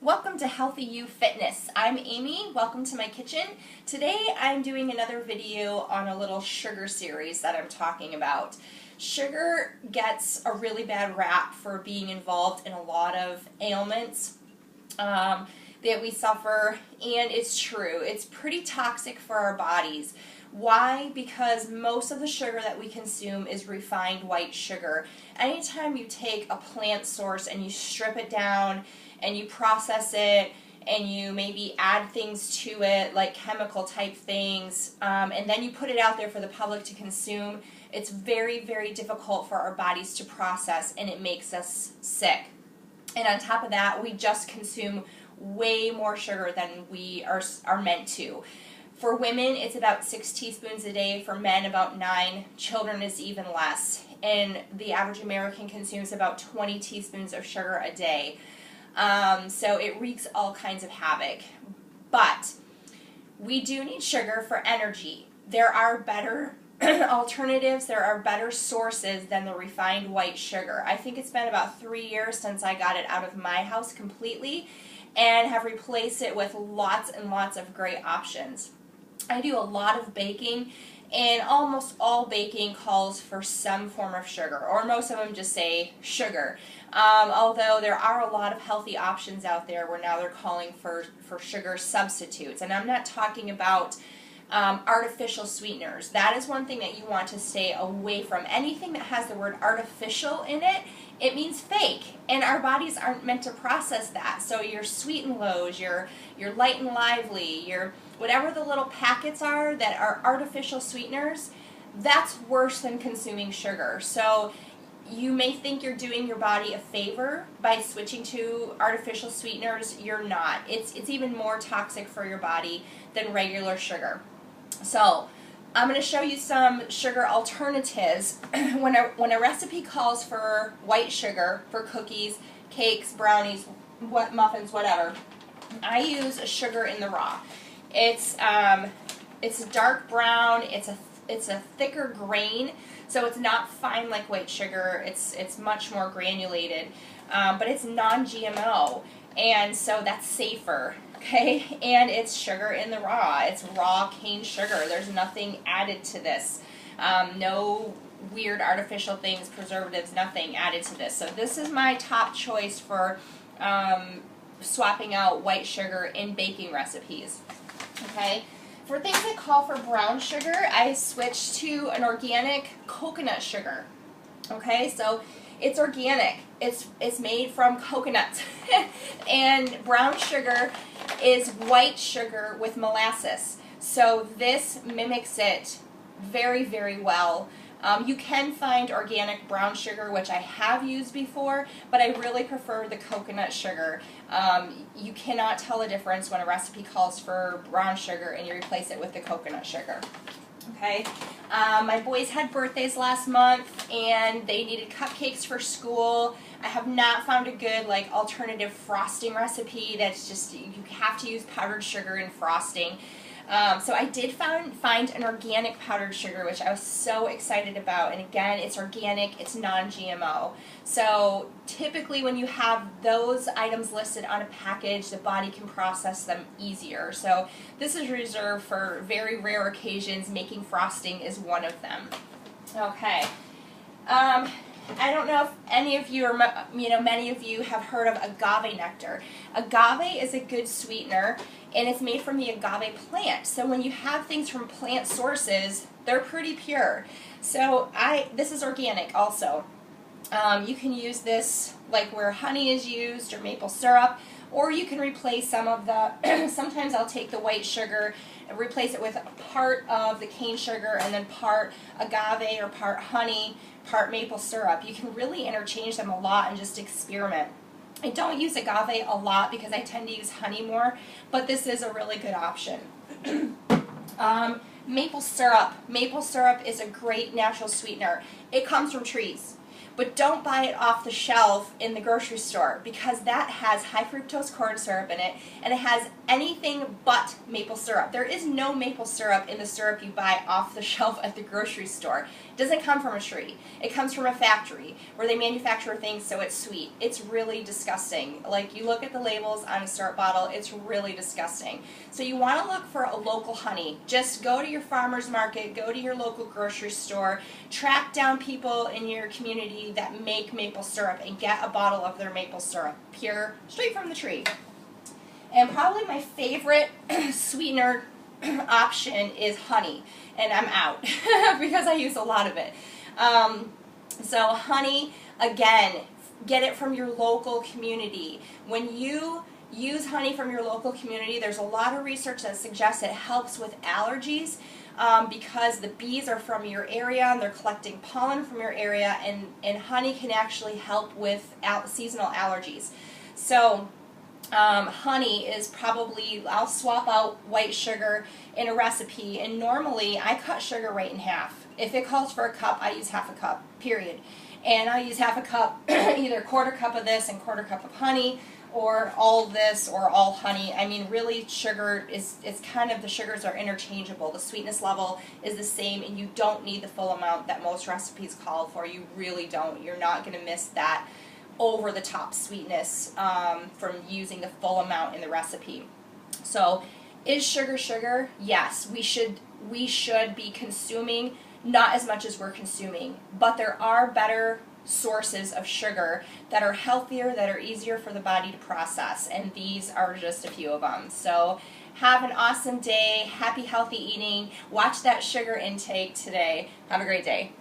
Welcome to Healthy You Fitness. I'm Amy. Welcome to my kitchen. Today I'm doing another video on a little sugar series that I'm talking about. Sugar gets a really bad rap for being involved in a lot of ailments that we suffer, and it's true. It's pretty toxic for our bodies. Why? Because most of the sugar that we consume is refined white sugar. Anytime you take a plant source and you strip it down and you process it and you maybe add things to it like chemical type things, and then you put it out there for the public to consume, it's very, very difficult for our bodies to process, and it makes us sick. And on top of that, we just consume way more sugar than we are meant to. For women, it's about 6 teaspoons a day. For men, about 9. Children is even less. And the average American consumes about 20 teaspoons of sugar a day. So it wreaks all kinds of havoc. But we do need sugar for energy. There are better alternatives. There are better sources than the refined white sugar. I think it's been about 3 years since I got it out of my house completely and have replaced it with lots and lots of great options. I do a lot of baking, and almost all baking calls for some form of sugar, or most of them just say sugar. Although there are a lot of healthy options out there where now they're calling for sugar substitutes. And I'm not talking about artificial sweeteners. That is one thing that you want to stay away from. Anything that has the word artificial in it, it means fake, and our bodies aren't meant to process that. So your Sweet and Lows, your Light and Lively, your whatever the little packets are that are artificial sweeteners, that's worse than consuming sugar. So you may think you're doing your body a favor by switching to artificial sweeteners. You're not. It's even more toxic for your body than regular sugar. So I'm going to show you some sugar alternatives. When a recipe calls for white sugar for cookies, cakes, brownies, muffins, whatever, I use a sugar in the raw. It's a dark brown. It's a thicker grain, so it's not fine like white sugar. It's much more granulated, but it's non-GMO, and so that's safer. Okay, and it's sugar in the raw. It's raw cane sugar. There's nothing added to this. No weird artificial things, preservatives, nothing added to this. So this is my top choice for swapping out white sugar in baking recipes. Okay, for things that call for brown sugar, I switch to an organic coconut sugar. Okay, so it's organic. It's made from coconuts. And brown sugar is white sugar with molasses. So this mimics it very, very well. You can find organic brown sugar, which I have used before, but I really prefer the coconut sugar. You cannot tell the difference when a recipe calls for brown sugar and you replace it with the coconut sugar. Okay, my boys had birthdays last month and they needed cupcakes for school. I have not found a good alternative frosting recipe that's just, you have to use powdered sugar in frosting. So I did find an organic powdered sugar, which I was so excited about. And again, it's organic, it's non-GMO. So typically when you have those items listed on a package, the body can process them easier. So this is reserved for very rare occasions. Making frosting is one of them. Okay. I don't know if any of you or many of you have heard of agave nectar. Agave is a good sweetener, and it's made from the agave plant. So when you have things from plant sources, they're pretty pure. So this is organic also. You can use this like where honey is used or maple syrup, or you can replace some of the, sometimes I'll take the white sugar and replace it with part of the cane sugar and then part agave or part honey, part maple syrup. You can really interchange them a lot and just experiment. I don't use agave a lot because I tend to use honey more, but this is a really good option. Maple syrup. Maple syrup is a great natural sweetener. It comes from trees. But don't buy it off the shelf in the grocery store because that has high fructose corn syrup in it, and it has anything but maple syrup. There is no maple syrup in the syrup you buy off the shelf at the grocery store. It doesn't come from a tree. It comes from a factory where they manufacture things so it's sweet. It's really disgusting. Like, you look at the labels on a syrup bottle, it's really disgusting. So you want to look for a local honey. Just go to your farmer's market, go to your local grocery store, track down people in your community that make maple syrup and get a bottle of their maple syrup, pure, straight from the tree. And probably my favorite sweetener option is honey, and I'm out because I use a lot of it. So honey, again, get it from your local community. When you use honey from your local community, there's a lot of research that suggests it helps with allergies because the bees are from your area and they're collecting pollen from your area, and honey can actually help with seasonal allergies. So honey is probably, I'll swap out white sugar in a recipe, and normally I cut sugar right in half. If it calls for a cup, I use half a cup, period. And I use half a cup, either quarter cup of this and quarter cup of honey, or all this or all honey. I mean, really, sugar it's kind of, the sugars are interchangeable. The sweetness level is the same, and you don't need the full amount that most recipes call for. You really don't. You're not going to miss that over-the-top sweetness from using the full amount in the recipe. So, is sugar sugar? Yes, we should be consuming not as much as we're consuming, but there are better sources of sugar that are healthier, that are easier for the body to process, and these are just a few of them. So have an awesome day, happy healthy eating, watch that sugar intake today. Have a great day.